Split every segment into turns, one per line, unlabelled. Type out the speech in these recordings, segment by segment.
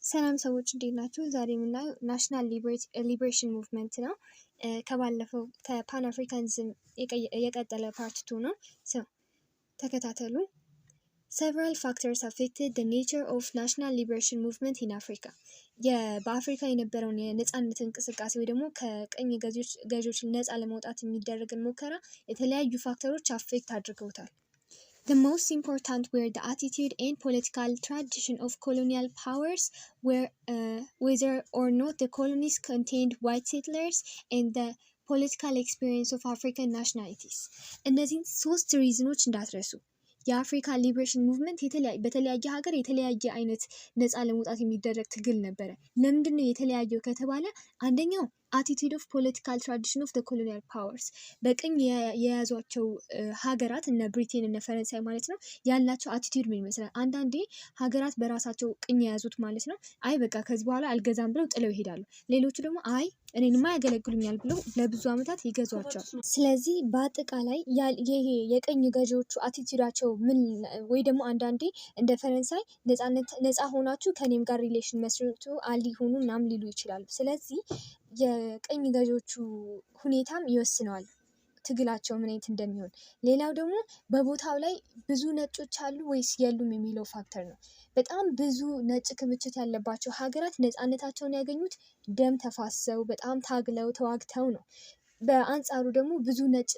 ሰላም ሰዎች እንዴት ናችሁ? ዛሬ የምናየው ናሽናል ሊበሬሽን ሙቭመንት ነው። ከባለፈው ከፓን አፍሪካኒዝም የቀጠለ ፓርት 2 ነው። ተከታተሉ። Several factors affected the nature of national liberation movement in Africa. በአፍሪካ የነበረውን የነጻነት እንቅስቃሴ ወይ ደግሞ ከቀኝ ገዢዎች ነጻ ለመውጣት የሚደረግን ሙከራ የተለያዩ ፋክተሮች አፌክት አድርገውታል። The most important were the attitude and political tradition of colonial powers, whether or not the colonies contained white settlers, and the political experience of African nationalities. እነዚህን ሶስት ሪዝኖች እንዳትረሱ። የአፍሪካ ሊበሬሽን ሙቭመንት በተለያየ ሀገር የተለያየ አይነት ነጻ ለመውጣት የሚደረግ ትግል ነበረ። ለምንድን ነው የተለያየው ከተባለ አንደኛው attitude of political tradition of the colonial powers በቅኝ የያዟቸው ሀገራት እነ ብሪቴን እነ ፈረንሳይ ማለት ነው ያላቸው አቲቲዩድ ምን ይመስላል? አንዳንዴ ሀገራት በራሳቸው ቅኝ የያዙት ማለት ነው አይ በቃ ከዚህ በኋላ አልገዛም ብለው ጥለው ይሄዳሉ። ሌሎቹ ደግሞ አይ እኔንማ ያገለግሉኛል ብለው ለብዙ ዓመታት ይገዟቸዋል። ስለዚህ በአጠቃላይ ይሄ የቅኝ ገዢዎቹ አቲቲዩዳቸው ምን ወይ ደግሞ አንዳንዴ እንደ ፈረንሳይ ነጻ ሆናችሁ ከኔም ጋር ሪሌሽን መስርቱ አሊ ሆኑ ምናምን ሊሉ ይችላሉ። ስለዚህ የቅኝ ገዢዎቹ ሁኔታም ይወስነዋል ትግላቸው ምን አይነት እንደሚሆን። ሌላው ደግሞ በቦታው ላይ ብዙ ነጮች አሉ ወይስ የሉም የሚለው ፋክተር ነው። በጣም ብዙ ነጭ ክምችት ያለባቸው ሀገራት ነጻነታቸውን ያገኙት ደም ተፋሰው በጣም ታግለው ተዋግተው ነው። በአንጻሩ ደግሞ ብዙ ነጭ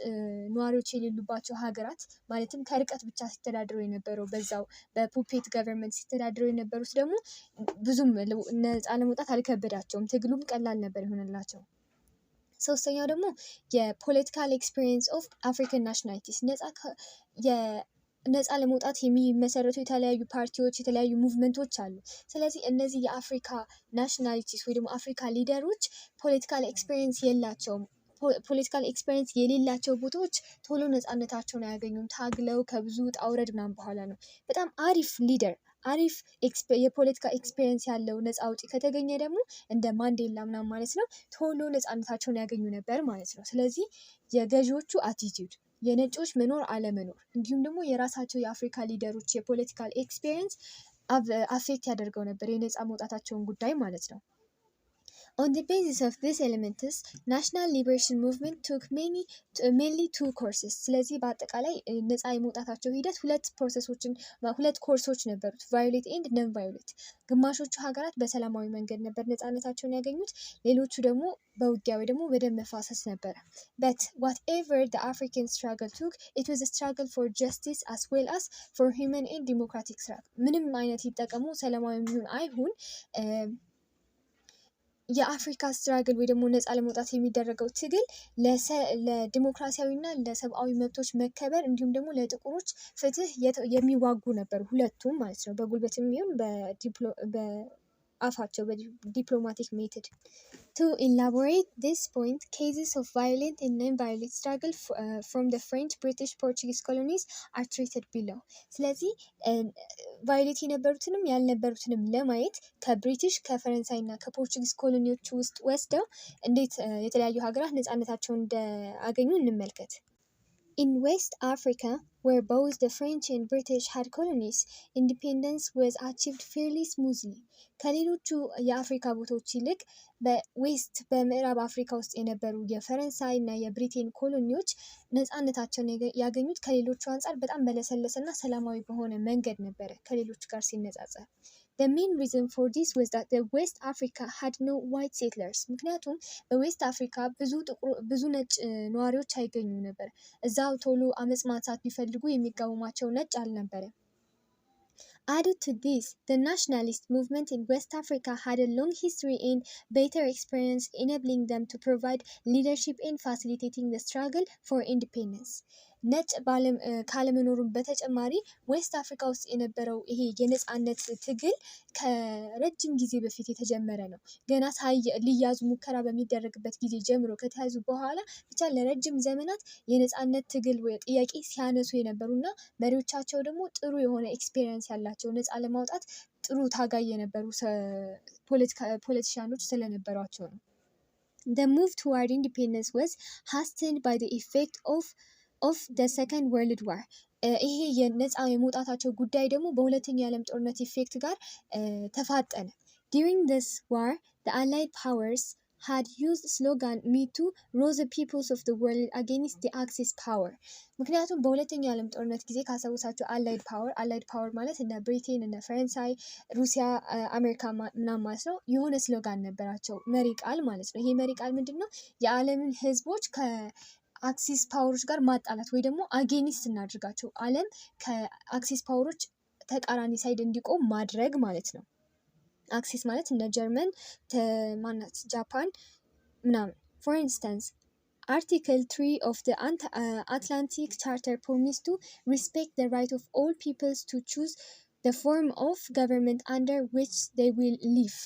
ነዋሪዎች የሌሉባቸው ሀገራት ማለትም ከርቀት ብቻ ሲተዳደሩ የነበረው በዛው በፑፔት ገቨርንመንት ሲተዳደሩ የነበሩት ደግሞ ብዙም ነጻ ለመውጣት አልከበዳቸውም። ትግሉም ቀላል ነበር ይሆንላቸው። ሶስተኛው ደግሞ የፖለቲካል ኤክስፒሪየንስ ኦፍ አፍሪካን ናሽናሊቲስ ነጻ ለመውጣት የሚመሰረቱ የተለያዩ ፓርቲዎች የተለያዩ ሙቭመንቶች አሉ። ስለዚህ እነዚህ የአፍሪካ ናሽናሊቲስ ወይ ደግሞ አፍሪካ ሊደሮች ፖለቲካል ኤክስፒሪየንስ የላቸውም። ፖለቲካል ኤክስፒሪየንስ የሌላቸው ቦታዎች ቶሎ ነጻነታቸውን አያገኙም። ታግለው ከብዙ ውጣ ውረድ ምናምን በኋላ ነው። በጣም አሪፍ ሊደር አሪፍ የፖለቲካ ኤክስፒሪየንስ ያለው ነጻ አውጪ ከተገኘ ደግሞ እንደ ማንዴላ ምናምን ማለት ነው ቶሎ ነጻነታቸውን ያገኙ ነበር ማለት ነው። ስለዚህ የገዢዎቹ አቲቲዩድ የነጮች መኖር አለመኖር እንዲሁም ደግሞ የራሳቸው የአፍሪካ ሊደሮች የፖለቲካል ኤክስፒሪየንስ አፌክት ያደርገው ነበር የነጻ መውጣታቸውን ጉዳይ ማለት ነው። On the basis of these elements, national liberation movement took mainly two courses. ስለዚህ በአጠቃላይ ነጻ የመውጣታቸው ሂደት ሁለት ኮርሶች ነበሩት፣ ቫዮሌት ኤንድ ነን ቫዮሌት። ግማሾቹ ሀገራት በሰላማዊ መንገድ ነበር ነጻነታቸውን ያገኙት፣ ሌሎቹ ደግሞ በውጊያ ወይ ደግሞ በደም መፋሰስ ነበረ። But whatever the African struggle took, it was a struggle for justice as well as for human and democratic struggle. ምንም አይነት ይጠቀሙ ሰላማዊ ይሁን አይሁን የአፍሪካ ስትራግል ወይ ደግሞ ነጻ ለመውጣት የሚደረገው ትግል ለዲሞክራሲያዊና ለሰብአዊ መብቶች መከበር እንዲሁም ደግሞ ለጥቁሮች ፍትህ የሚዋጉ ነበሩ ሁለቱም ማለት ነው። በጉልበትም ይሁን በአፋቸው በዲፕሎማቲክ ሜቶድ። To elaborate this point, cases of violent and non-violent struggle from the French, British, Portuguese colonies are treated below. ስለዚህ ቫዮሌት የነበሩትንም ያልነበሩትንም ለማየት ከብሪቲሽ ከፈረንሳይ እና ከፖርቹጊዝ ኮሎኒዎች ውስጥ ወስደው እንዴት የተለያዩ ሀገራት ነጻነታቸውን እንዳገኙ እንመልከት። In West Africa, where both the French and British had colonies, independence was achieved fairly smoothly. ከሌሎቹ የአፍሪካ ቦታዎች ይልቅ በዌስት በምዕራብ አፍሪካ ውስጥ የነበሩ የፈረንሳይ እና የብሪቴን ኮሎኒዎች ነጻነታቸውን ያገኙት ከሌሎቹ አንጻር በጣም በለሰለሰና ሰላማዊ በሆነ መንገድ ነበረ ከሌሎቹ ጋር ሲነጻጸር። The main reason for this was that the West Africa had no white settlers. ምክንያቱም በዌስት አፍሪካ ብዙ ነጭ ነዋሪዎች አይገኙም ነበር። እዛው ቶሎ አመጽ ማንሳት ቢፈልጉ የሚቃወማቸው ነጭ አልነበረም። Added to this, the nationalist movement in West Africa had a long history and better experience enabling them to provide leadership in facilitating the struggle for independence. ነጭ ካለመኖሩም በተጨማሪ ዌስት አፍሪካ ውስጥ የነበረው ይሄ የነጻነት ትግል ከረጅም ጊዜ በፊት የተጀመረ ነው። ገና ሊያዙ ሙከራ በሚደረግበት ጊዜ ጀምሮ ከተያዙ በኋላ ብቻ ለረጅም ዘመናት የነጻነት ትግል ጥያቄ ሲያነሱ የነበሩና መሪዎቻቸው ደግሞ ጥሩ የሆነ ኤክስፔሪየንስ ያላቸው ነጻ ለማውጣት ጥሩ ታጋይ የነበሩ ፖለቲሻኖች ስለነበሯቸው ነው። The move toward independence was hastened by the effect of the Second World War. ይሄ የነጻ የመውጣታቸው ጉዳይ ደግሞ በሁለተኛው የዓለም ጦርነት ኢፌክት ጋር ተፋጠነ። During this war, the Allied powers had used slogan "Me Too" rose the peoples of the world against the Axis power. ምክንያቱም በሁለተኛው የዓለም ጦርነት ጊዜ ካሰቡሳቸው አላይድ ፓወር ማለት እነ ብሪቴን፣ እነ ፈረንሳይ፣ ሩሲያ፣ አሜሪካ ምናምን ማለት ነው የሆነ ስሎጋን ነበራቸው፣ መሪ ቃል ማለት ነው። ይሄ መሪ ቃል ምንድን ነው? የዓለምን ህዝቦች ከአክሲስ ፓወሮች ጋር ማጣላት ወይ ደግሞ አጌኒስት እናድርጋቸው፣ ዓለም ከአክሲስ ፓወሮች ተቃራኒ ሳይድ እንዲቆም ማድረግ ማለት ነው። አክሲስ ማለት እነ ጀርመን ማናት ጃፓን ምናምን። ፎር ኢንስታንስ Article 3 of the Atlantic Charter promised to respect the right of all peoples to choose the form of government under which they will live.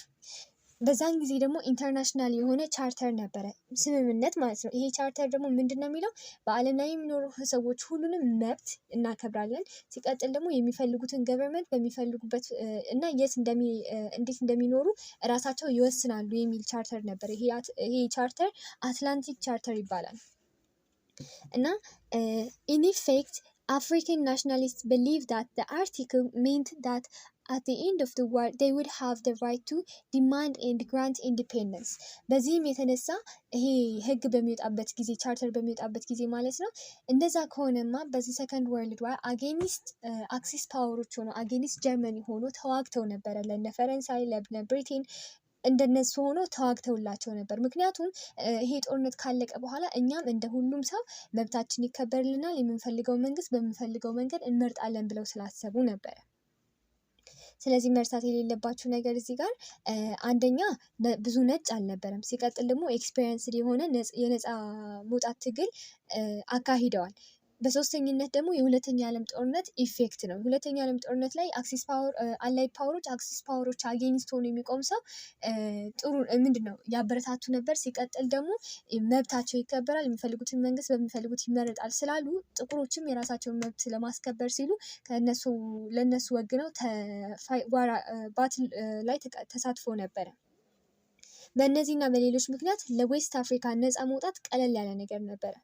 በዛን ጊዜ ደግሞ ኢንተርናሽናል የሆነ ቻርተር ነበረ፣ ስምምነት ማለት ነው። ይሄ ቻርተር ደግሞ ምንድን ነው የሚለው? በዓለም ላይ የሚኖሩ ሰዎች ሁሉንም መብት እናከብራለን። ሲቀጥል ደግሞ የሚፈልጉትን ገቨርንመንት በሚፈልጉበት እና እንዴት እንደሚኖሩ እራሳቸው ይወስናሉ የሚል ቻርተር ነበር። ይሄ ቻርተር አትላንቲክ ቻርተር ይባላል። እና in effect African nationalists believed that the article meant that at the end of the war they would have the right to demand and grant independence. በዚህም የተነሳ ይሄ ህግ በሚወጣበት ጊዜ ቻርተር በሚወጣበት ጊዜ ማለት ነው እንደዛ ከሆነማ በዚህ ሰከንድ ወርልድ ዋር አጌኒስት አክሲስ ፓወሮች ሆኖ አጌኒስት ጀርመኒ ሆኖ ተዋግተው ነበረ ለነ ፈረንሳይ ለነ ብሪቴን እንደነሱ ሆኖ ተዋግተውላቸው ነበር። ምክንያቱም ይሄ ጦርነት ካለቀ በኋላ እኛም እንደ ሁሉም ሰው መብታችን ይከበርልናል፣ የምንፈልገው መንግስት በምንፈልገው መንገድ እንመርጣለን ብለው ስላሰቡ ነበረ። ስለዚህ መርሳት የሌለባችሁ ነገር እዚህ ጋር አንደኛ ብዙ ነጭ አልነበረም። ሲቀጥል ደግሞ ኤክስፔሪየንስ የሆነ የነፃ መውጣት ትግል አካሂደዋል። በሶስተኝነት ደግሞ የሁለተኛ ዓለም ጦርነት ኢፌክት ነው። የሁለተኛ ዓለም ጦርነት ላይ አክሲስ ፓወር አላይድ ፓወሮች አክሲስ ፓወሮች አጌኒስት ሆኖ የሚቆም ሰው ጥሩ ምንድን ነው ያበረታቱ ነበር። ሲቀጥል ደግሞ መብታቸው ይከበራል፣ የሚፈልጉትን መንግስት በሚፈልጉት ይመረጣል ስላሉ ጥቁሮችም የራሳቸውን መብት ለማስከበር ሲሉ ለነሱ ወግነው ባትል ላይ ተሳትፎ ነበረ። በእነዚህና በሌሎች ምክንያት ለዌስት አፍሪካ ነፃ መውጣት ቀለል ያለ ነገር ነበረ።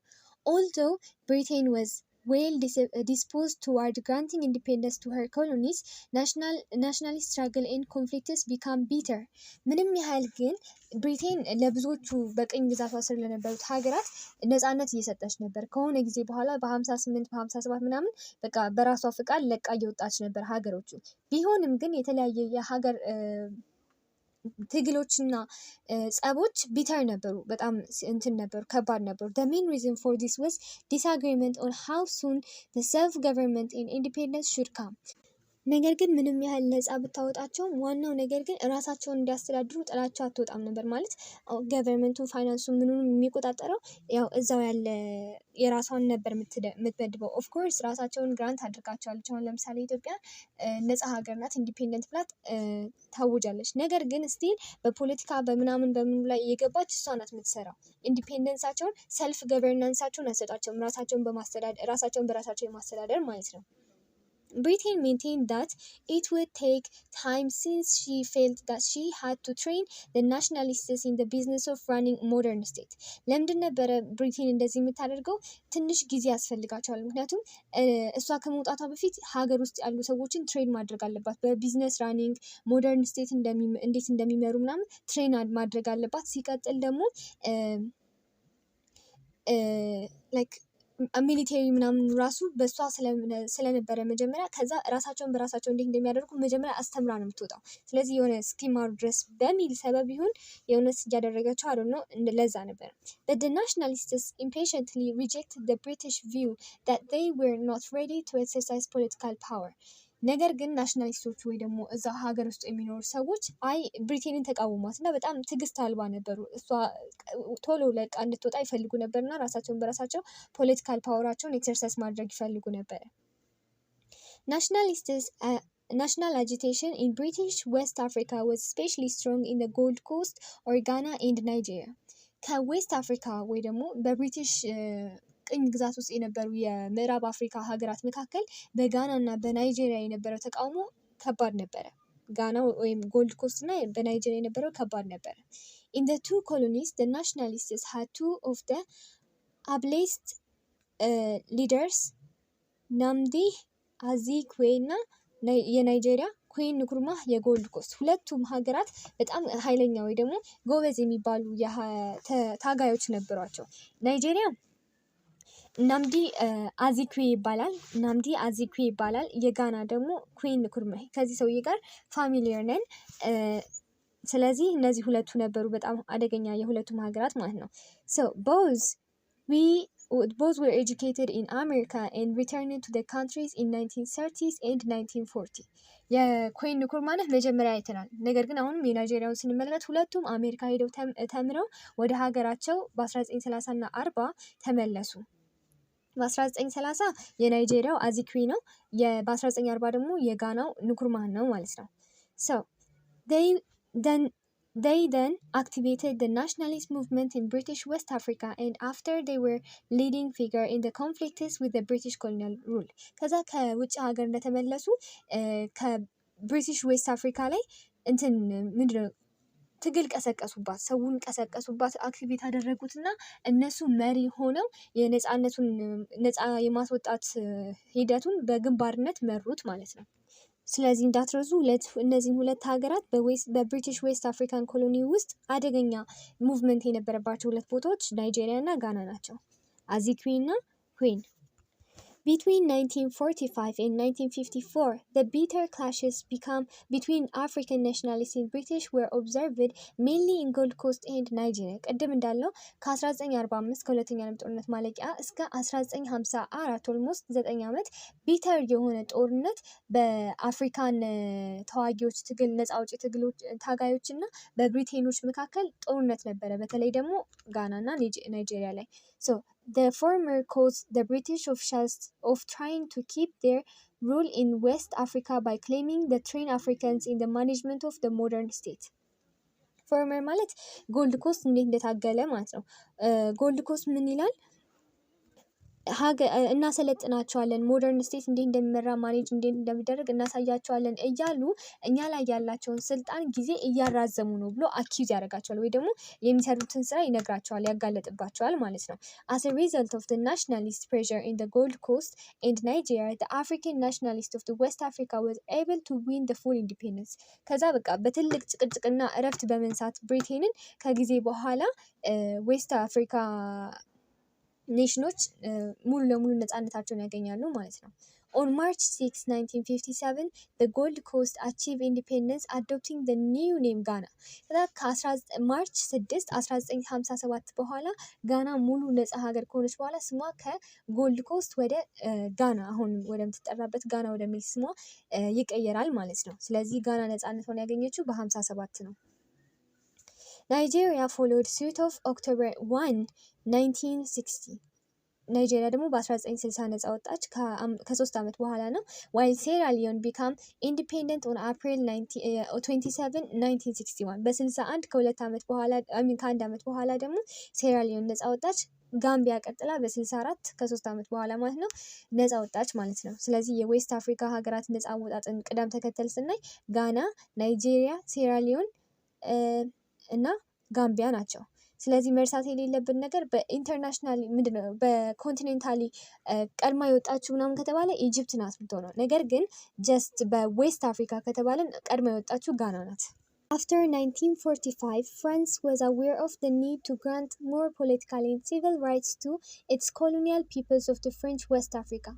Although Britain was well disposed toward granting independence to her colonies, nationalist struggle and conflicts became bitter. ምንም ያህል ግን ብሪቴን ለብዙዎቹ በቅኝ ግዛቷ ስር ለነበሩት ሀገራት ነፃነት እየሰጠች ነበር። ከሆነ ጊዜ በኋላ በ58 በ57 ምናምን በቃ በራሷ ፍቃድ ለቃ እየወጣች ነበር ሀገሮቹ። ቢሆንም ግን የተለያየ የሀገር ትግሎችና ጸቦች ቢተር ነበሩ፣ በጣም ከባድ ነበሩ። The main reason for this was disagreement on how soon the self-government and independence should come. ነገር ግን ምንም ያህል ነፃ ብታወጣቸውም ዋናው ነገር ግን እራሳቸውን እንዲያስተዳድሩ ጥላቸው አትወጣም ነበር። ማለት ገቨርንመንቱ ፋይናንሱ ምኑን የሚቆጣጠረው ያው እዛው ያለ የራሷን ነበር የምትመድበው። ኦፍኮርስ ራሳቸውን ግራንት አድርጋቸዋለች። አሁን ለምሳሌ ኢትዮጵያ ነፃ ሀገር ናት፣ ኢንዲፔንደንት ብላት ታውጃለች። ነገር ግን ስቲል በፖለቲካ በምናምን በምኑ ላይ የገባች እሷ ናት የምትሰራው። ኢንዲፔንደንሳቸውን ሰልፍ ገቨርናንሳቸውን አሰጣቸውም፣ ራሳቸውን በራሳቸው የማስተዳደር ማለት ነው። Britain maintained that it would take time since she felt that she had to train the nationalists in the business of running modern state. ለምንድን ነበረ ብሪቴን እንደዚህ የምታደርገው? ትንሽ ጊዜ ያስፈልጋቸዋል። ምክንያቱም እሷ ከመውጣቷ በፊት ሀገር ውስጥ ያሉ ሰዎችን ትሬን ማድረግ አለባት። በቢዝነስ ራኒንግ ሞደርን ስቴት እንዴት እንደሚመሩ ምናምን ትሬን ማድረግ አለባት። ሲቀጥል ደግሞ ላይክ ሚሊቴሪ ምናምን ራሱ በእሷ ስለነበረ መጀመሪያ ከዛ ራሳቸውን በራሳቸው እንዴት እንደሚያደርጉ መጀመሪያ አስተምራ ነው የምትወጣው። ስለዚህ የሆነ እስኪማሩ ድረስ በሚል ሰበብ ይሁን የእውነት እያደረገችው አለ ነው ለዛ ነበር። But the nationalists impatiently rejected the British view that they were not ready to exercise political power. ነገር ግን ናሽናሊስቶቹ ወይ ደግሞ እዛ ሀገር ውስጥ የሚኖሩ ሰዎች ብሪቴንን ተቃወሟት እና በጣም ትዕግስት አልባ ነበሩ። እሷ ቶሎ ለቃ እንድትወጣ ይፈልጉ ነበርና ራሳቸውን በራሳቸው ፖለቲካል ፓወራቸውን ኤክሰርሳይዝ ማድረግ ይፈልጉ ነበር። National agitation in British West Africa was especially strong in the Gold Coast or Ghana and Nigeria. ከዌስት አፍሪካ ወይ ደግሞ በብሪቲሽ ቅኝ ግዛት ውስጥ የነበሩ የምዕራብ አፍሪካ ሀገራት መካከል በጋና እና በናይጄሪያ የነበረው ተቃውሞ ከባድ ነበረ። ጋና ወይም ጎልድ ኮስት እና በናይጄሪያ የነበረው ከባድ ነበረ። In the two colonies, the nationalists had two of the ablest leaders, Nnamdi Azikiwe እና የናይጄሪያ ኩዊን ንኩርማህ የጎልድ ኮስት። ሁለቱም ሀገራት በጣም ኃይለኛ ወይ ደግሞ ጎበዝ የሚባሉ ታጋዮች ነበሯቸው። ናይጄሪያ ናምዲ አዚክዌ ይባላል። የጋና ደግሞ ኩዊን ንኩርማህ። ከዚህ ሰውዬ ጋር ፋሚሊየር ነን። ስለዚህ እነዚህ ሁለቱ ነበሩ በጣም አደገኛ የሁለቱም ሀገራት ማለት ነው። so both were educated in America and returned to the countries in 1930s and 1940. የኩዊን ንኩርማህ መጀመሪያ አይተናል። ነገር ግን አሁንም የናይጄሪያውን ስንመለከት ሁለቱም አሜሪካ ሄደው ተምረው ወደ ሀገራቸው በ1930 እና 40 ተመለሱ። በ1930 የናይጄሪያው አዚክዊ ነው። በ1940 ደግሞ የጋናው ንኩርማህ ነው ማለት ነው። so they then activated the nationalist movement in British West Africa, and after they were leading figure in the conflicts with the British colonial rule. ከዛ ከውጭ ሀገር እንደተመለሱ ከብሪቲሽ ዌስት አፍሪካ ላይ ምንድነው ትግል ቀሰቀሱባት፣ ሰውን ቀሰቀሱባት፣ አክቲቬት አደረጉትና እነሱ መሪ ሆነው ነፃ የማስወጣት ሂደቱን በግንባርነት መሩት ማለት ነው። ስለዚህ እንዳትረሱ እነዚህን ሁለት ሀገራት በብሪቲሽ ዌስት አፍሪካን ኮሎኒ ውስጥ አደገኛ ሙቭመንት የነበረባቸው ሁለት ቦታዎች ናይጄሪያ እና ጋና ናቸው። አዚክዊ እና ኩዊን። Between 1945 and 1954, the bitter clashes between African nationalists and British were observed mainly in Gold Coast and Nigeria. ቀደም እንዳለው ከ1945 ከሁለተኛ ዓለም ጦርነት ማለቂያ እስከ 1954 ኦልሞስት 9 ዓመት ቢተር የሆነ ጦርነት በአፍሪካን ተዋጊዎች ትግል ነፃ አውጪ ታጋዮች እና በብሪቴኖች መካከል ጦርነት ነበረ፣ በተለይ ደግሞ ጋና እና ናይጄሪያ ላይ። so the former caused the British officials of trying to keep their rule in West Africa by claiming the trained Africans in the management of the modern state. former ማለት ጎልድ ኮስት እንዴት እንደታገለ ማለት ነው። ጎልድ ኮስት ምን ይላል? እናሰለጥናቸዋለን፣ ሞደርን ስቴት እንዴት እንደሚመራ ማኔጅ እንዴት እንደሚደረግ እናሳያቸዋለን እያሉ እኛ ላይ ያላቸውን ስልጣን ጊዜ እያራዘሙ ነው ብሎ አኪዝ ያደርጋቸዋል፣ ወይ ደግሞ የሚሰሩትን ስራ ይነግራቸዋል፣ ያጋለጥባቸዋል ማለት ነው። as a result of the nationalist pressure in the Gold Coast and Nigeria, the African nationalist of the West Africa was able to win the full independence. ከዛ በቃ በትልቅ ጭቅጭቅና እረፍት በመንሳት ብሪቴንን ከጊዜ በኋላ ዌስት አፍሪካ ኔሽኖች ሙሉ ለሙሉ ነፃነታቸውን ያገኛሉ ማለት ነው። On March 6, 1957, the Gold Coast achieved independence, adopting the new name Ghana. ማርች 6 1957 በኋላ ጋና ሙሉ ነፃ ሀገር ከሆነች በኋላ ስሟ ከጎልድ ኮስት ወደ ጋና አሁን ወደምትጠራበት ጋና ወደሚል ስሟ ይቀየራል ማለት ነው። ስለዚህ ጋና ነፃነቷን ያገኘችው በ57 ነው። Nigeria followed suit of October 1, 1960. ናይጄሪያ ደግሞ በ1960 ነፃ ወጣች ከ3 ዓመት በኋላ ነው። while Sierra Leone became independent on April 27, 1961. በ61 ከ2 ዓመት በኋላ ከ1 ዓመት በኋላ ደግሞ ሴራ ሊዮን ነፃ ወጣች። ጋምቢያ ቀጥላ በ64 ከ3 ዓመት በኋላ ማለት ነው ነፃ ወጣች ማለት ነው። ስለዚህ የዌስት አፍሪካ ሀገራት ነፃ አወጣጥን ቅደም ተከተል ስናይ ጋና፣ ናይጄሪያ፣ ሴራ ሊዮን እና ጋምቢያ ናቸው። ስለዚህ መርሳት የሌለብን ነገር በኢንተርናሽናል ምንድነው በኮንቲኔንታሊ ቀድማ የወጣችው ምናምን ከተባለ ኢጅፕት ናት የምትሆነው። ነገር ግን ጀስት በዌስት አፍሪካ ከተባለን ቀድማ የወጣችው ጋና ናት። After 1945, France was aware of the need to grant more political and civil rights to its colonial peoples of the French West Africa.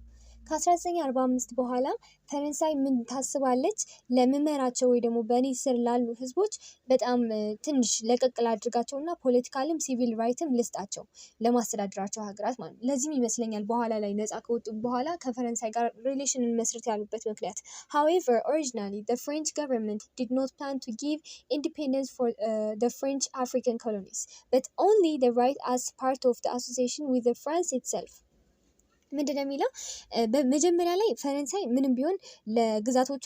ከ1945 በኋላ ፈረንሳይ ምን ታስባለች? ለምመራቸው ወይ ደግሞ በእኔ ስር ላሉ ህዝቦች በጣም ትንሽ ለቀቅል አድርጋቸውና ፖለቲካልም ሲቪል ራይትም ልስጣቸው ለማስተዳደራቸው ሀገራት ማለት ነው። ለዚህም ይመስለኛል በኋላ ላይ ነፃ ከወጡ በኋላ ከፈረንሳይ ጋር ሪሌሽን መስርት ያሉበት ምክንያት። However, originally the French government did not plan to give independence for the French African colonies, but only the right as part of the association with the France itself. ምንድነው የሚለው? በመጀመሪያ ላይ ፈረንሳይ ምንም ቢሆን ለግዛቶቿ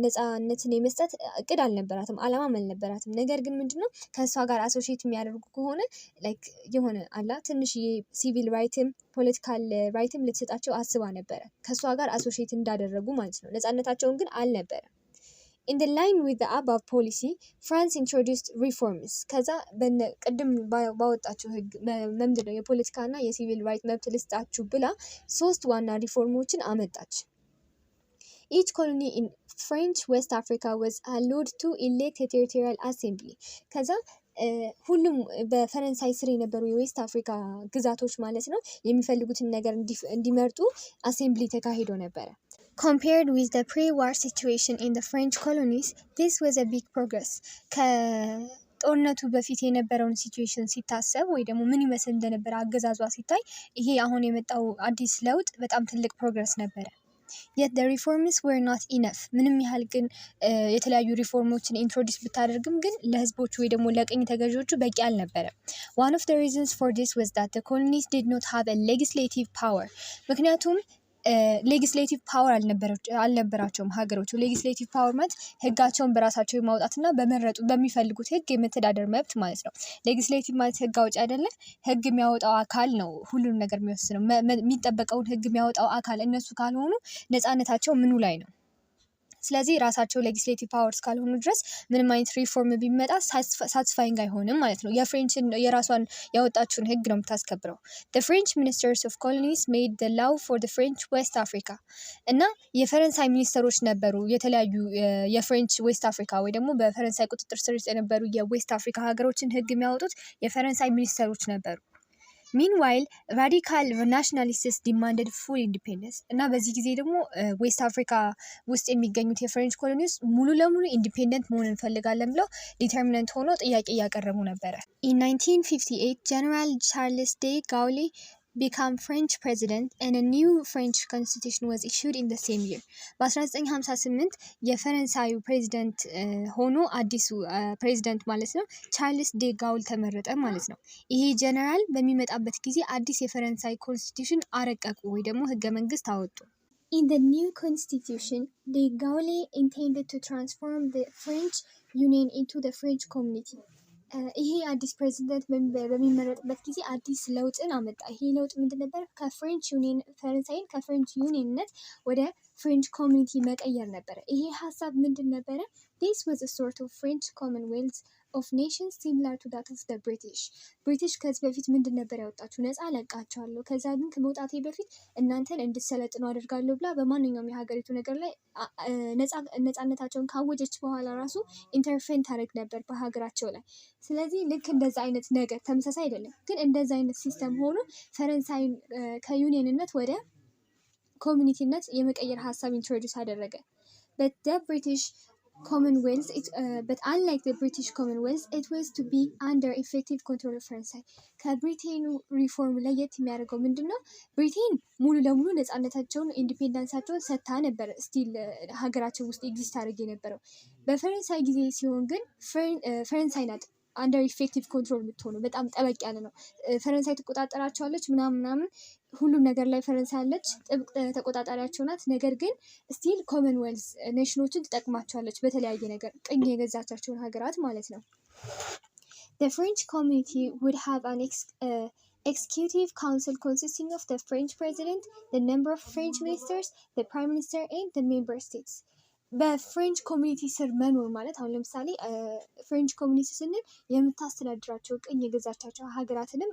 ነፃነትን የመስጠት እቅድ አልነበራትም፣ አላማም አልነበራትም። ነገር ግን ምንድነው ከእሷ ጋር አሶሺየት የሚያደርጉ ከሆነ ላይክ የሆነ አላ ትንሽ ሲቪል ራይትም ፖለቲካል ራይትም ልትሰጣቸው አስባ ነበረ፣ ከእሷ ጋር አሶሺየት እንዳደረጉ ማለት ነው። ነፃነታቸውን ግን አልነበረም። In the line with the above policy, France introduced reforms. ከዛ ቅድም ባወጣችሁ ህግ ምንድነው የፖለቲካና የሲቪል ራይት መብት ልስጣችሁ ብላ 3 ዋና ሪፎርሞችን አመጣች። Each colony French West Africa was allowed to elect a territorial assembly. ከዛ ሁሉም በፈረንሳይ ስር የነበሩ የዌስት አፍሪካ ግዛቶች ማለት ነው የሚፈልጉትን ነገር እንዲመርጡ አሴምብሊ ተካሂዶ ነበረ። Compared with the pre-war situation in the French colonies, this was a big progress. ከጦርነቱ በፊት የነበረውን ሲቹዌሽን ሲታሰብ ወይ ደግሞ ምን ይመስል እንደነበረ አገዛዟ ሲታይ ይሄ አሁን የመጣው አዲስ ለውጥ በጣም ትልቅ ፕሮግረስ ነበረ። Yet the reforms were not enough. ምንም ያህል ግን የተለያዩ ሪፎርሞችን ኢንትሮዲውስ ብታደርግም ግን ለህዝቦቹ ወይ ደግሞ ለቅኝ ተገዢዎቹ በቂ አልነበረም። One of the reasons for this was that the colonies did not have a legislative power. ምክንያቱም ሌጊስሌቲቭ ፓወር አልነበራቸውም ሀገሮቹ። ሌጊስሌቲቭ ፓወር ማለት ህጋቸውን በራሳቸው የማውጣትና በመረጡ በሚፈልጉት ህግ የመተዳደር መብት ማለት ነው። ሌጊስሌቲቭ ማለት ህግ አውጭ አይደለም፣ ህግ የሚያወጣው አካል ነው ሁሉንም ነገር የሚወስነው። የሚጠበቀውን ህግ የሚያወጣው አካል እነሱ ካልሆኑ ነፃነታቸው ምኑ ላይ ነው? ስለዚህ ራሳቸው ሌጊስሌቲቭ ፓወር እስካልሆኑ ድረስ ምንም አይነት ሪፎርም ቢመጣ ሳትስፋይንግ አይሆንም ማለት ነው። የፍሬንችን የራሷን ያወጣችውን ህግ ነው የምታስከብረው። The French ministers of colonies made the law for the French West Africa. እና የፈረንሳይ ሚኒስተሮች ነበሩ የተለያዩ የፍሬንች ዌስት አፍሪካ ወይ ደግሞ በፈረንሳይ ቁጥጥር ስር የነበሩ የዌስት አፍሪካ ሀገሮችን ህግ የሚያወጡት የፈረንሳይ ሚኒስተሮች ነበሩ። Meanwhile, radical nationalists demanded full independence. እና በዚህ ጊዜ ደግሞ ዌስት አፍሪካ ውስጥ የሚገኙት የፍሬንች ኮሎኒስ ሙሉ ለሙሉ ኢንዲፔንደንት መሆን እንፈልጋለን ብለው ዲተርሚነንት ሆኖ ጥያቄ እያቀረቡ ነበረ። In 1958, General Charles de Gaulle became French president and a new French constitution was issued in the same year. በ1958 የፈረንሳዩ ፕሬዚደንት ሆኖ አዲሱ ፕሬዚደንት ማለት ነው ቻርልስ ዴ ጋውል ተመረጠ ማለት ነው። ይሄ ጀነራል በሚመጣበት ጊዜ አዲስ የፈረንሳይ ኮንስቲቱሽን አረቀቁ ወይ ደግሞ ህገ መንግስት አወጡ። In the new constitution, de Gaulle intended to transform the French Union into the French community. ይሄ አዲስ ፕሬዚደንት በሚመረጥበት ጊዜ አዲስ ለውጥን አመጣ። ይሄ ለውጥ ምንድን ነበር? ከፍሬንች ዩኒየን ፈረንሳይን ከፍሬንች ዩኒየንነት ወደ ፍሬንች ኮሚኒቲ መቀየር ነበረ። ይሄ ሀሳብ ምንድን ነበረ? This was a sort of French commonwealth of nations similar to that of the British. ብሪቲሽ ከዚህ በፊት ምንድን ነበር ያወጣችሁ? ነፃ ለቃቸዋለሁ፣ ከዛ ግን ከመውጣቴ በፊት እናንተን እንድትሰለጥኑ አደርጋለሁ ብላ በማንኛውም የሀገሪቱ ነገር ላይ ነፃነታቸውን ካወጀች በኋላ ራሱ ኢንተርፌን ታደርግ ነበር በሀገራቸው ላይ። ስለዚህ ልክ እንደዛ አይነት ነገር ተመሳሳይ አይደለም፣ ግን እንደዛ አይነት ሲስተም ሆኖ ፈረንሳይን ከዩኒየንነት ወደ ኮሚኒቲነት የመቀየር ሀሳብ ኢንትሮዲውስ አደረገ። But unlike the British Commonwealth, it was to be under effective control of ፈረንሳይ። ከብሪቴኑ ሪፎርም ለየት የሚያደርገው ምንድን ነው? ብሪቴን ሙሉ ለሙሉ ነፃነታቸውን ኢንዲፔንደንሳቸውን ሰጥታ ነበር ስቲል ሀገራቸው ውስጥ ኤግዚስት አድርግ የነበረው። በፈረንሳይ ጊዜ ሲሆን ግን ፈረንሳይ ናት አንደር ኢፌክቲቭ ኮንትሮል የምትሆኑ በጣም ጠበቅ ያለ ነው። ፈረንሳይ ትቆጣጠራቸዋለች ምናምን ሁሉም ነገር ላይ ፈረንሳይ አለች፣ ጥብቅ ተቆጣጣሪያቸው ናት። ነገር ግን ስቲል ኮመንዌልዝ ኔሽኖችን ትጠቅማቸዋለች በተለያየ ነገር ቅኝ የገዛቻቸውን ሀገራት ማለት ነው። The French community would have an executive council consisting of the French president, the number of French ministers, the prime minister and the member states. በፍሬንች ኮሚኒቲ ስር መኖር ማለት አሁን ለምሳሌ ፍሬንች ኮሚኒቲ ስንል የምታስተዳድራቸው ቅኝ የገዛቻቸው ሀገራትንም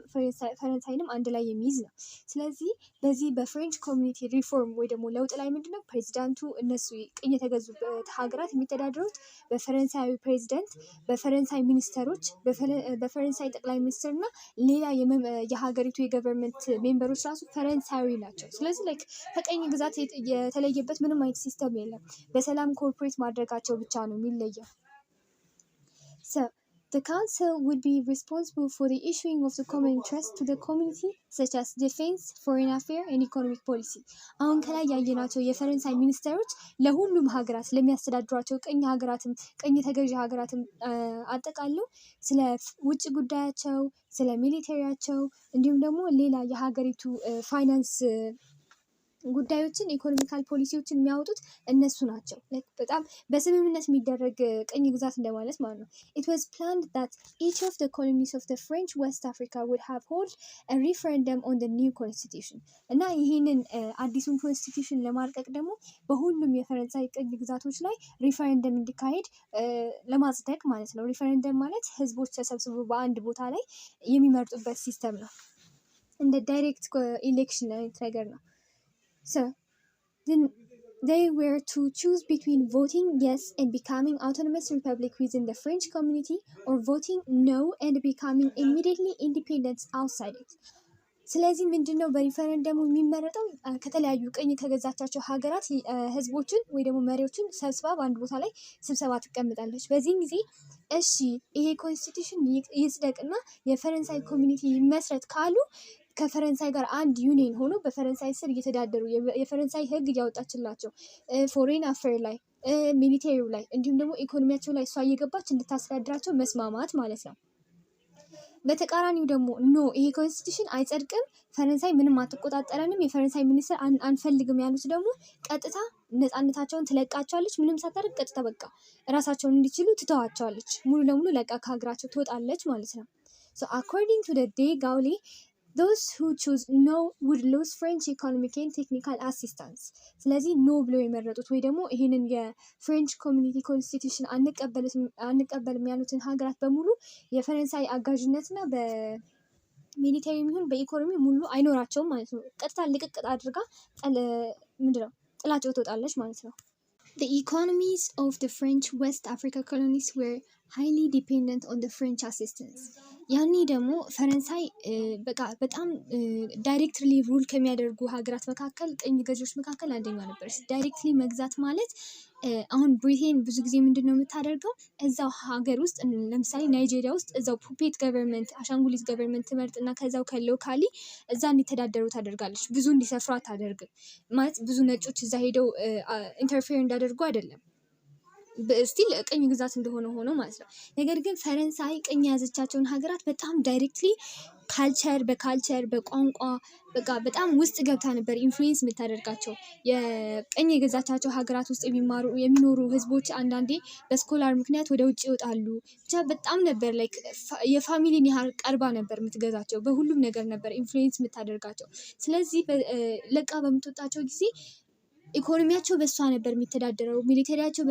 ፈረንሳይንም አንድ ላይ የሚይዝ ነው። ስለዚህ በዚህ በፍሬንች ኮሚኒቲ ሪፎርም ወይ ደግሞ ለውጥ ላይ ምንድነው ፕሬዚዳንቱ እነሱ ቅኝ የተገዙበት ሀገራት የሚተዳደሩት በፈረንሳዊ ፕሬዚደንት፣ በፈረንሳይ ሚኒስተሮች፣ በፈረንሳይ ጠቅላይ ሚኒስትር እና ሌላ የሀገሪቱ የገቨርንመንት ሜምበሮች ራሱ ፈረንሳዊ ናቸው። ስለዚህ ላይክ ከቅኝ ግዛት የተለየበት ምንም አይነት ሲስተም የለም። በሰላም ኮርፖሬት ማድረጋቸው ብቻ ነው የሚለየው። So the council would be responsible for the issuing of the common interest to the community such as defense, foreign affairs and economic policy. አሁን ከላይ ያየናቸው የፈረንሳይ ሚኒስተሮች ለሁሉም ሀገራት ለሚያስተዳድሯቸው ቅኝ ተገዢ ሀገራትም አጠቃለው ስለ ውጭ ጉዳያቸው፣ ስለ ሚሊተሪያቸው እንዲሁም ደግሞ ሌላ የሀገሪቱ ፋይናንስ ጉዳዮችን ኢኮኖሚካል ፖሊሲዎችን የሚያወጡት እነሱ ናቸው። በጣም በስምምነት የሚደረግ ቅኝ ግዛት እንደማለት ማለት ነው። It was planned that each of the colonies of the French West Africa would have hold a referendum on the new constitution. እና ይህንን አዲሱን ኮንስቲቱሽን ለማርቀቅ ደግሞ በሁሉም የፈረንሳይ ቅኝ ግዛቶች ላይ ሪፈረንደም እንዲካሄድ ለማጽደቅ ማለት ነው። ሪፈረንደም ማለት ህዝቦች ተሰብስበው በአንድ ቦታ ላይ የሚመርጡበት ሲስተም ነው። እንደ ዳይሬክት ኢሌክሽን አይነት ነገር ነው። So, they were to choose between voting yes and becoming autonomous republic within the French community or voting no and becoming immediately independent outside it. ስለዚህ ምንድነው በሪፈረንደሙ የሚመረጠው ከተለያዩ ቅኝ ከገዛቻቸው ሀገራት ህዝቦችን ወይ ደግሞ መሪዎችን ሰብስባ በአንድ ቦታ ላይ ስብሰባ ትቀምጣለች። በዚህም ጊዜ እሺ ይሄ ኮንስቲቱሽን ይጽደቅና የፈረንሳይ ኮሚኒቲ ይመስረት ካሉ ከፈረንሳይ ጋር አንድ ዩኒየን ሆኖ በፈረንሳይ ስር እየተዳደሩ የፈረንሳይ ህግ እያወጣችላቸው ፎሬን አፌር ላይ ሚሊቴሪው ላይ እንዲሁም ደግሞ ኢኮኖሚያቸው ላይ እሷ እየገባች እንድታስተዳድራቸው መስማማት ማለት ነው። በተቃራኒው ደግሞ ኖ ይሄ ኮንስቲቱሽን አይጸድቅም፣ ፈረንሳይ ምንም አትቆጣጠረንም፣ የፈረንሳይ ሚኒስትር አንፈልግም ያሉት ደግሞ ቀጥታ ነፃነታቸውን ትለቃቸዋለች። ምንም ሳታደርግ ቀጥታ በቃ እራሳቸውን እንዲችሉ ትተዋቸዋለች። ሙሉ ለሙሉ ለቃ ከሀገራቸው ትወጣለች ማለት ነው። So according to the De Gaulle, those who choose no would lose French economic and technical assistance. ስለዚህ ኖ ብለው የመረጡት ወይ ደግሞ ይህንን የፍሬንች ኮሚኒቲ ኮንስቲቱሽን አንቀበልም ያሉትን ሀገራት በሙሉ የፈረንሳይ አጋዥነትና በሚሊተሪ የሚሆን በኢኮኖሚ ሙሉ አይኖራቸውም ማለት ነው። ቀጥታ ልቅቅ አድርጋ ምንድነው ጥላቸው ትወጣለች ማለት ነው። The economies of the French West Africa colonies were highly dependent on the French assistance. ያኔ ደግሞ ፈረንሳይ በቃ በጣም ዳይሬክትሊ ሩል ከሚያደርጉ ሀገራት መካከል ቅኝ ገዢዎች መካከል አንደኛው ነበረች። ዳይሬክትሊ መግዛት ማለት አሁን ብሪቴን ብዙ ጊዜ ምንድን ነው የምታደርገው እዛው ሀገር ውስጥ ለምሳሌ ናይጄሪያ ውስጥ እዛው ፑፔት ገቨርንመንት አሻንጉሊት ገቨርንመንት ትመርጥና ከዛው ከሎካሊ እዛ እንዲተዳደሩ ታደርጋለች። ብዙ እንዲሰፍሩ አታደርግም ማለት ብዙ ነጮች እዛ ሄደው ኢንተርፌር እንዳደርጉ አይደለም፣ ስቲል ቅኝ ግዛት እንደሆነ ሆኖ ማለት ነው። ነገር ግን ፈረንሳይ ቅኝ የያዘቻቸውን ሀገራት በጣም ዳይሬክትሊ በካልቸር በቋንቋ በቃ በጣም ውስጥ ገብታ ነበር ኢንፍሉዌንስ የምታደርጋቸው። የቅኝ የገዛቻቸው ሀገራት ውስጥ የሚኖሩ ህዝቦች አንዳንዴ በስኮላር ምክንያት ወደ ውጭ ይወጣሉ። ብቻ በጣም ነበር ላይክ የፋሚሊን ያህል ቀርባ ነበር የምትገዛቸው። በሁሉም ነገር ነበር ኢንፍሉዌንስ የምታደርጋቸው። ስለዚህ ለቃ በምትወጣቸው ጊዜ ኢኮኖሚያቸው በእሷ ነበር የሚተዳደረው፣ ሚሊቴሪያቸው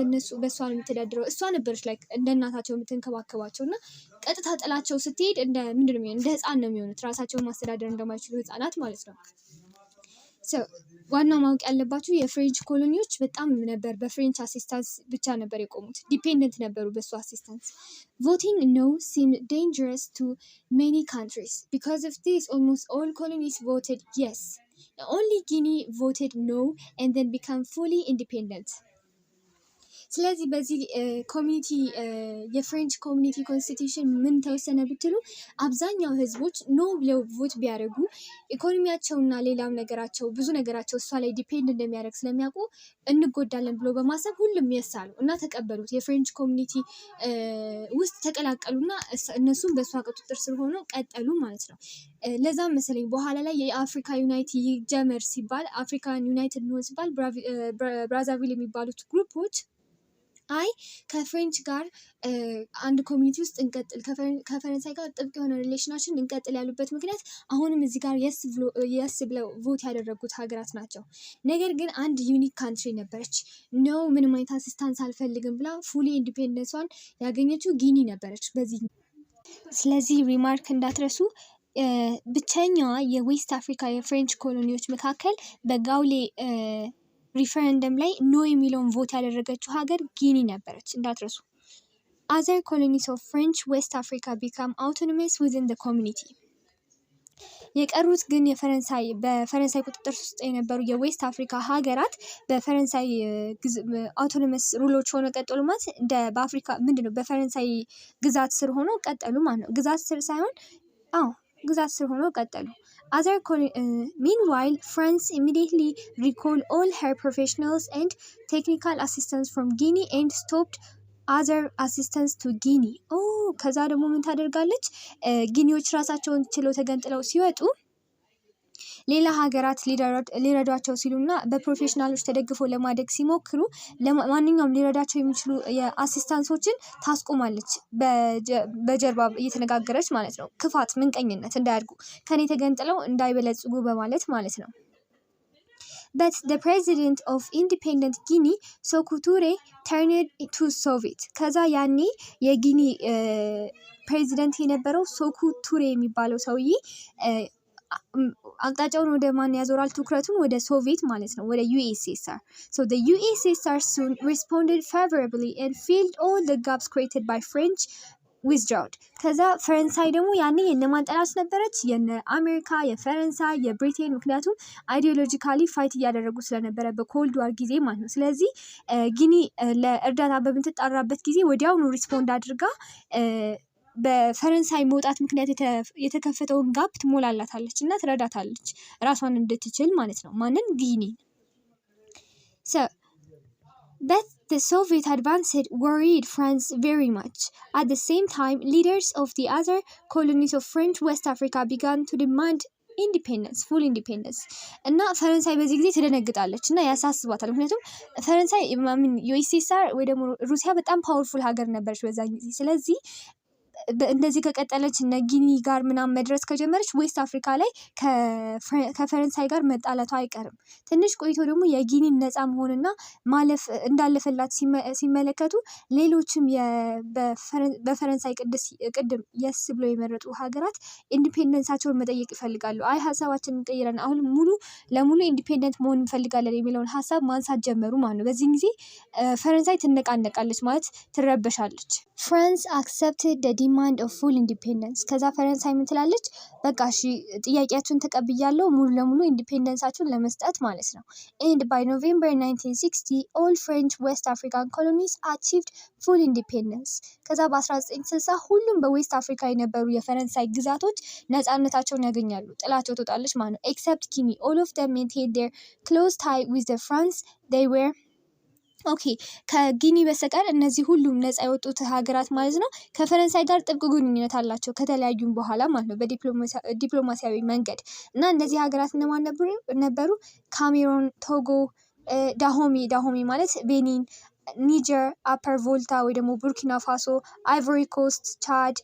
በእሷ ነው የሚተዳደረው። እሷ ነበረች ላይክ እንደ እናታቸው የምትንከባከባቸው እና ቀጥታ ጥላቸው ስትሄድ እንደ ምንድን ነው እንደ ህፃን ነው የሚሆኑት። ራሳቸውን ማስተዳደር እንደማይችሉ ህፃናት ማለት ነው። ዋናው ማወቅ ያለባችሁ የፍሬንች ኮሎኒዎች በጣም ነበር በፍሬንች አሲስታንስ ብቻ ነበር የቆሙት፣ ዲፔንደንት ነበሩ በሱ አሲስታንስ። Voting no seemed dangerous to many countries. Because of this, almost all colonies voted yes. Only Guinea voted no and then became fully independent. ስለዚህ በዚህ ኮሚኒቲ የፍሬንች ኮሚኒቲ ኮንስቲቱሽን ምን ተወሰነ ብትሉ አብዛኛው ህዝቦች ኖ ብለው ቮት ቢያደርጉ ኢኮኖሚያቸውና ሌላም ነገራቸው ብዙ ነገራቸው እሷ ላይ ዲፔንድ እንደሚያደርግ ስለሚያውቁ እንጎዳለን ብሎ በማሰብ ሁሉም የሳሉ እና ተቀበሉት። የፍሬንች ኮሚኒቲ ውስጥ ተቀላቀሉና እነሱም በእሷ ቁጥጥር ስር ሆነው ቀጠሉ ማለት ነው። ለዛም መሰለኝ በኋላ ላይ የአፍሪካ ዩናይት ይጀመር ሲባል አፍሪካን ዩናይትድ ነው ሲባል ብራዛቪል የሚባሉት ግሩፖች አይ ከፍሬንች ጋር አንድ ኮሚኒቲ ውስጥ እንቀጥል፣ ከፈረንሳይ ጋር ጥብቅ የሆነ ሪሌሽናችን እንቀጥል ያሉበት ምክንያት አሁንም እዚህ ጋር የስ ብለው ቮት ያደረጉት ሀገራት ናቸው። ነገር ግን አንድ ዩኒክ ካንትሪ ነበረች። ኖ ምንም አይነት አሲስታንስ አልፈልግም ብላ ፉሊ ኢንዲፔንደንሷን ያገኘችው ጊኒ ነበረች። ስለዚህ ሪማርክ እንዳትረሱ ብቸኛዋ የዌስት አፍሪካ የፍሬንች ኮሎኒዎች መካከል በጋውሌ ሪፈረንደም ላይ ኖ የሚለውን ቮት ያደረገችው ሀገር ጊኒ ነበረች፣ እንዳትረሱ። Other colonies of French West Africa become autonomous within the community. የቀሩት ግን በፈረንሳይ ቁጥጥር ውስጥ የነበሩ የዌስት አፍሪካ ሀገራት በፈረንሳይ አውቶኖመስ ሩሎች ሆኖ ቀጠሉ ማለት በአፍሪካ ምንድነው በፈረንሳይ ግዛት ስር ሆኖ ቀጠሉ ማለት ነው። ግዛት ስር ሳይሆን ግዛት ስር ሆኖ ቀጠሉ። Meanwhile, France immediately recalled all her professionals and technical assistants from Guinea and stopped other assistance to Guinea. ከዛ ደግሞ ምን ታደርጋለች? ጊኒዎች ራሳቸውን ችለው ተገንጥለው ሲወጡ ሌላ ሀገራት ሊረዷቸው ሲሉና በፕሮፌሽናሎች ተደግፈው ለማደግ ሲሞክሩ ማንኛውም ሊረዳቸው የሚችሉ የአሲስታንሶችን ታስቆማለች፣ በጀርባ እየተነጋገረች ማለት ነው። ክፋት፣ ምንቀኝነት እንዳያድጉ ከኔ ተገንጥለው እንዳይበለጽጉ በማለት ማለት ነው። But the president of independent Guinea, Sékou Touré, turned to Soviet. ከዛ ያኔ የጊኒ ፕሬዚደንት የነበረው ሶኩ ቱሬ የሚባለው ሰውዬ አቅጣጫውን ወደ ማን ያዞራል? ትኩረቱን ወደ ሶቪየት ማለት ነው፣ ወደ USSR. So the USSR soon responded favorably and filled all the gaps created by French withdrawal. ከዛ ፈረንሳይ ደግሞ ያኔ የነማን ጠላት ነበረች? የነ አሜሪካ፣ የፈረንሳይ፣ የብሪቴን። ምክንያቱም አይዲዮሎጂካሊ ፋይት እያደረጉ ስለነበረ በኮልድ ዋር ጊዜ ማለት ነው። ስለዚህ ጊኒ ለእርዳታ በምትጣራበት ጊዜ ወዲያውኑ ሪስፖንድ አድርጋ በፈረንሳይ መውጣት ምክንያት የተከፈተውን ጋፕ ትሞላላታለች እና ትረዳታለች ራሷን እንድትችል ማለት ነው። ማንን? ጊኒ። But the Soviet advance had worried France very much. At the same time, leaders of the other colonies of French West Africa began to demand ኢንዲፔንደንስ ፉል ኢንዲፔንደንስ እና ፈረንሳይ በዚህ ጊዜ ትደነግጣለች እና ያሳስባታል። ምክንያቱም ፈረንሳይ USSR ወይ ደግሞ ሩሲያ በጣም ፓወርፉል ሀገር ነበረች በዛ ጊዜ። ስለዚህ እንደዚህ ከቀጠለች እነ ጊኒ ጋር ምናምን መድረስ ከጀመረች ዌስት አፍሪካ ላይ ከፈረንሳይ ጋር መጣላቷ አይቀርም። ትንሽ ቆይቶ ደግሞ የጊኒን ነፃ መሆንና ማለፍ እንዳለፈላት ሲመለከቱ ሌሎችም በፈረንሳይ ቅድም የስ ብሎ የመረጡ ሀገራት ኢንዲፔንደንሳቸውን መጠየቅ ይፈልጋሉ። አይ ሀሳባችንን ቀይረን አሁን ሙሉ ለሙሉ ኢንዲፔንደንት መሆን እንፈልጋለን የሚለውን ሀሳብ ማንሳት ጀመሩ ማለት ነው። በዚህ ጊዜ ፈረንሳይ ትነቃነቃለች ማለት ትረበሻለች። France accepted the demand of full independence. ከዛ ፈረንሳይ ምን ትላለች? በቃ እሺ ጥያቄያችሁን ተቀብያለሁ ሙሉ ለሙሉ ኢንዲፔንደንሳችሁን ለመስጠት ማለት ነው። And by November 1960 all French West African colonies achieved full independence. ከዛ በ1960 ሁሉም በዌስት አፍሪካ የነበሩ የፈረንሳይ ግዛቶች ነፃነታቸውን ያገኛሉ። ጥላቸው ትወጣለች ማለት ነው። Except Guinea, all of them maintained their close tie with the France. They were ከጊኒ በስተቀር እነዚህ ሁሉም ነፃ የወጡት ሀገራት ማለት ነው ከፈረንሳይ ጋር ጥብቅ ግንኙነት አላቸው ከተለያዩም በኋላ ማለት ነው በዲፕሎማሲያዊ መንገድ። እና እነዚህ ሀገራት እነማን ነበሩ? ካሜሮን፣ ቶጎ፣ ዳሆሚ ማለት ቤኒን፣ ኒጀር፣ አፐር ቮልታ ወይ ደግሞ ቡርኪና ፋሶ፣ አይቮሪ ኮስት፣ ቻድ፣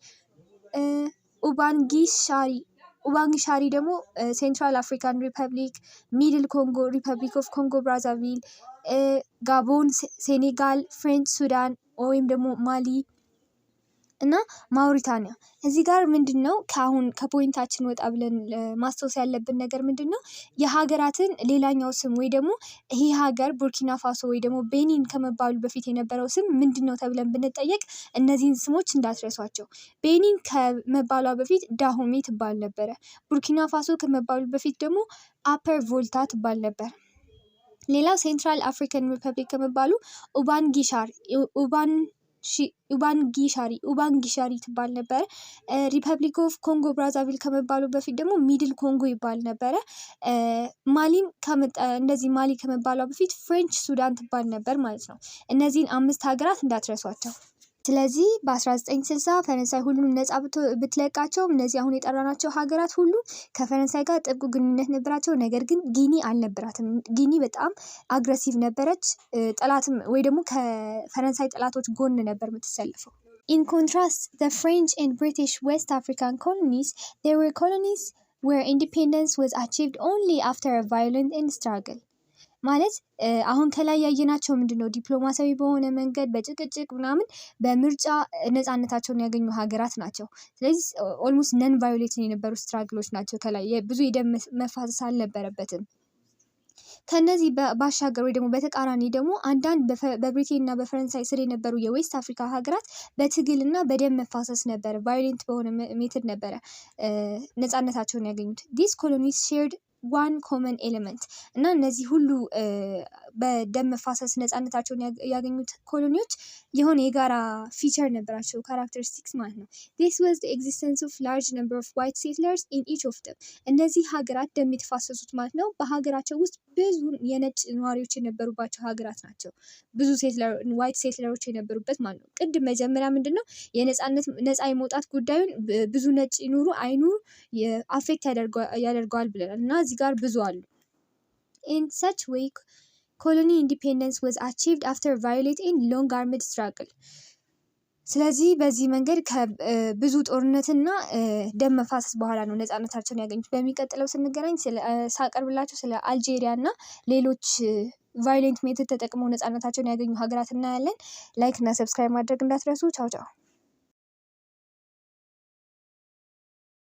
ኡባንጊሻሪ ደግሞ ሴንትራል አፍሪካን ሪፐብሊክ፣ ሚድል ኮንጎ ሪፐብሊክ ኦፍ ኮንጎ ብራዛቪል፣ ጋቦን፣ ሴኔጋል፣ ፍሬንች ሱዳን ወይም ደግሞ ማሊ እና ማውሪታኒያ። እዚህ ጋር ምንድን ነው ከፖይንታችን ወጣ ብለን ማስታወስ ያለብን ነገር ምንድን ነው? የሀገራትን ሌላኛው ስም ወይ ደግሞ ይሄ ሀገር ቡርኪና ፋሶ ወይ ደግሞ ቤኒን ከመባሉ በፊት የነበረው ስም ምንድን ነው ተብለን ብንጠየቅ እነዚህን ስሞች እንዳትረሷቸው። ቤኒን ከመባሏ በፊት ዳሆሜ ትባል ነበረ። ቡርኪና ፋሶ ከመባሉ በፊት ደግሞ አፐር ቮልታ ትባል ነበር። ሌላው ሴንትራል አፍሪካን ሪፐብሊክ ከመባሉ ኡባንጊሻሪ ትባል ነበረ። ሪፐብሊክ ኦፍ ኮንጎ ብራዛቪል ከመባሉ በፊት ደግሞ ሚድል ኮንጎ ይባል ነበረ። እንደዚህ ማሊ ከመባሏ በፊት ፍሬንች ሱዳን ትባል ነበር ማለት ነው። እነዚህን 5 ሀገራት እንዳትረሷቸው። ስለዚህ በ1960 ፈረንሳይ ሁሉንም ነፃ ብትለቃቸውም እነዚህ አሁን የጠራናቸው ሀገራት ሁሉ ከፈረንሳይ ጋር ጥብቅ ግንኙነት ነበራቸው። ነገር ግን ጊኒ አልነበራትም። ጊኒ በጣም አግሬሲቭ ነበረች። ጠላትም ወይ ደግሞ ከፈረንሳይ ጠላቶች ጎን ነበር የምትሰለፈው። In contrast, the French and British West African colonies, there were colonies where independence was achieved only after a violent struggle. ማለት አሁን ከላይ ያየናቸው ምንድነው ዲፕሎማሲያዊ በሆነ መንገድ በጭቅጭቅ ምናምን በምርጫ ነፃነታቸውን ያገኙ ሀገራት ናቸው። ስለዚህ ኦልሞስት ነን ቫዮሌትን የነበሩ ስትራግሎች ናቸው። ከላይ ብዙ የደም መፋሰስ አልነበረበትም። ከነዚህ ባሻገር ወይ ደግሞ በተቃራኒ ደግሞ አንዳንድ በብሪቴን እና በፈረንሳይ ስር የነበሩ የዌስት አፍሪካ ሀገራት በትግል እና በደም መፋሰስ ነበረ ቫዮሌንት በሆነ ሜትድ ነበረ ነፃነታቸውን ያገኙት። ዲስ ኮሎኒስ ሼርድ ዋን ኮመን ኤሌመንት እና እነዚህ ሁሉ በደም መፋሰስ ነፃነታቸውን ያገኙት ኮሎኒዎች የሆነ የጋራ ፊቸር ነበራቸው፣ ካራክተሪስቲክስ ማለት ነው። This was the existence of large number of white settlers in each of them. እነዚህ ሀገራት ደም የተፋሰሱት ማለት ነው በሀገራቸው ውስጥ ብዙ የነጭ ነዋሪዎች የነበሩባቸው ሀገራት ናቸው። ብዙ ዋይት ሴትለሮች የነበሩበት ማለት ነው። ቅድም መጀመሪያ ምንድን ነው ነፃ የመውጣት ጉዳዩን ብዙ ነጭ ይኑሩ አይኑሩ አፌክት ያደርገዋል ብለናል እና እዚህ ጋር ብዙ አሉ። In such way, colony independence was achieved after violent and long-armed struggle. ስለዚህ በዚህ መንገድ ከብዙ ጦርነትና ደም መፋሰስ በኋላ ነው ነፃነታቸውን ያገኙት። በሚቀጥለው ስንገናኝ ሳቀርብላችሁ ስለ አልጄሪያ እና ሌሎች ቫዮሌንት ሜትድ ተጠቅመው ነፃነታቸውን ያገኙ ሀገራት እናያለን። ላይክ እና ሰብስክራይብ ማድረግ እንዳትረሱ። ቻው ቻው።